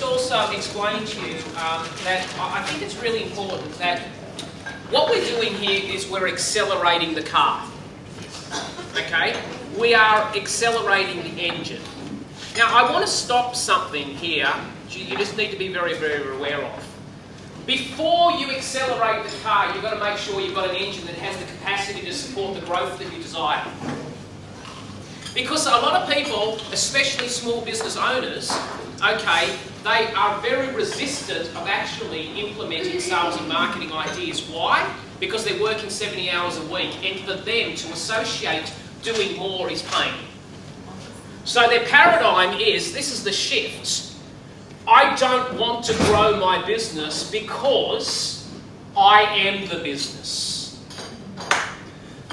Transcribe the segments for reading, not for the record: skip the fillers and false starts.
just also explain to you that I think it's really important that what we're doing here is we're accelerating the car. Okay? We are accelerating the engine. Now, I want to stop something here you just need to be very, very aware of. Before you accelerate the car, you've got to make sure you've got an engine that has the capacity to support the growth that you desire. Because a lot of people, especially small business owners, okay, they are very resistant of actually implementing sales and marketing ideas. Why? Because they're working 70 hours a week, and for them to associate doing more is pain. So their paradigm is, this is the shift. I don't want to grow my business because I am the business.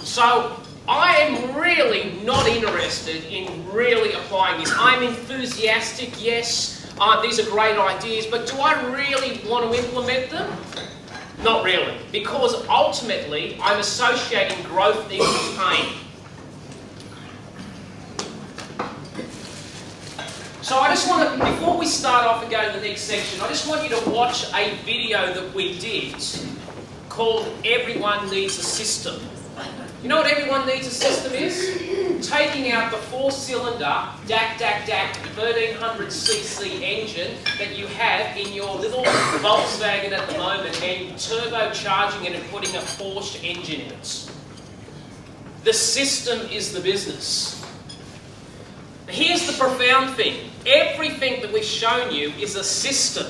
So I am really not interested in really applying this. I'm enthusiastic, yes, these are great ideas, but do I really want to implement them? Not really, because ultimately I'm associating growth equals pain. So I just want to, before we start off and go to the next section, I just want you to watch a video that we did called Everyone Needs a System. You know what Everyone Needs a System is? Taking out the 4-cylinder DAC 1300cc engine that you have in your little Volkswagen at the moment and turbocharging it and putting a Porsche engine in it. The system is the business. Here's the profound thing. Everything that we've shown you is a system.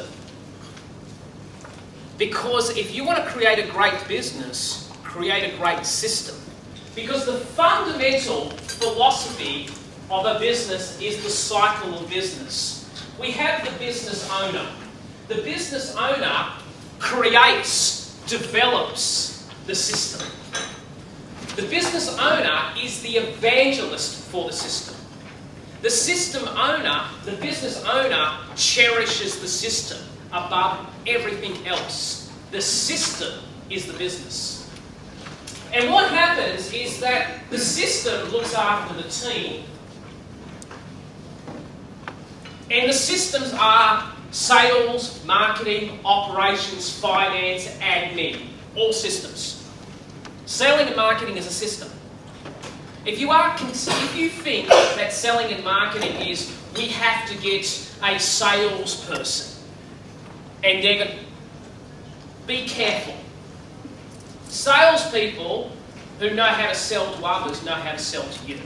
Because if you want to create a great business, create a great system. Because the fundamental philosophy of a business is the cycle of business. We have the business owner. The business owner creates, develops the system. The business owner is the evangelist for the system. The system owner, the business owner, cherishes the system above everything else. The system is the business. And what happens is that the system looks after the team. And the systems are sales, marketing, operations, finance, admin. All systems. Selling and marketing is a system. If you think that selling and marketing is we have to get a salesperson, and they're going to be careful. Salespeople who know how to sell to others know how to sell to you.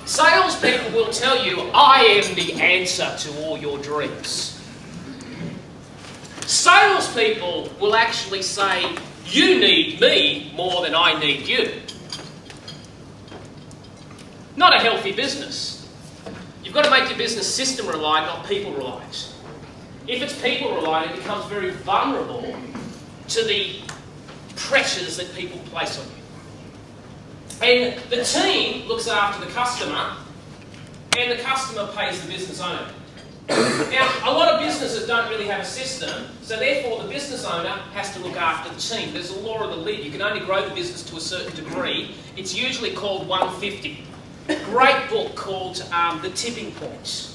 Salespeople will tell you, I am the answer to all your dreams. Salespeople will actually say, you need me more than I need you. Not a healthy business. You've got to make your business system reliant, not people reliant. If it's people reliant, it becomes very vulnerable to the pressures that people place on you. And the team looks after the customer, and the customer pays the business owner. Now, a lot of businesses don't really have a system, so therefore the business owner has to look after the team. There's a law of the lid. You can only grow the business to a certain degree. It's usually called 150. Great book called The Tipping Point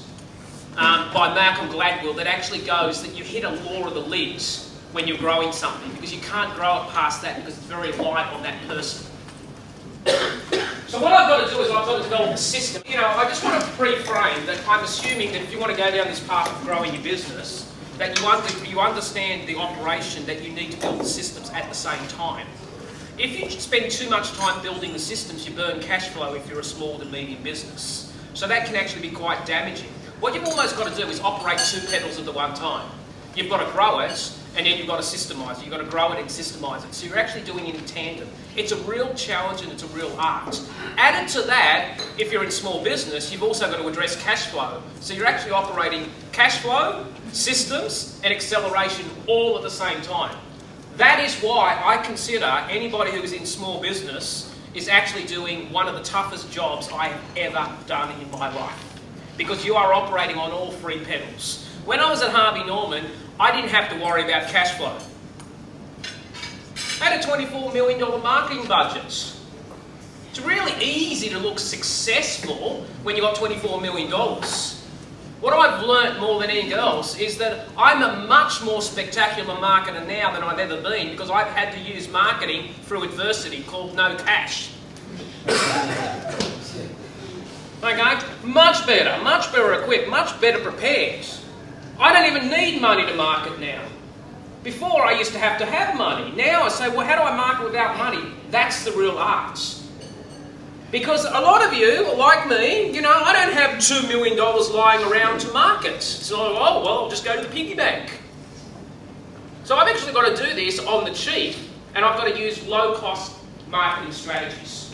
by Malcolm Gladwell that actually goes that you hit a law of the lid when you're growing something because you can't grow it past that because it's very light on that person. So what I've got to do is I've got to develop a system. You know, I just want to pre-frame that I'm assuming that if you want to go down this path of growing your business, that you understand the operation, that you need to build the systems at the same time. If you spend too much time building the systems, you burn cash flow if you're a small to medium business. So that can actually be quite damaging. What you've almost got to do is operate 2 pedals at the one time. You've got to grow it, and then you've got to systemize it. You've got to grow it and systemize it. So you're actually doing it in tandem. It's a real challenge and it's a real art. Added to that, if you're in small business, you've also got to address cash flow. So you're actually operating cash flow, systems, and acceleration all at the same time. That is why I consider anybody who is in small business is actually doing one of the toughest jobs I have ever done in my life. Because you are operating on all 3 pedals. When I was at Harvey Norman, I didn't have to worry about cash flow. I had a $24 million marketing budget. It's really easy to look successful when you've got $24 million. What I've learnt more than anything else is that I'm a much more spectacular marketer now than I've ever been because I've had to use marketing through adversity called no cash. Okay? Much better equipped, much better prepared. I don't even need money to market now. Before I used to have money. Now I say, well, how do I market without money? That's the real art. Because a lot of you, like me, you know, I don't have $2 million lying around to market. So, oh, well, I'll just go to the piggy bank. So I've actually got to do this on the cheap, and I've got to use low-cost marketing strategies.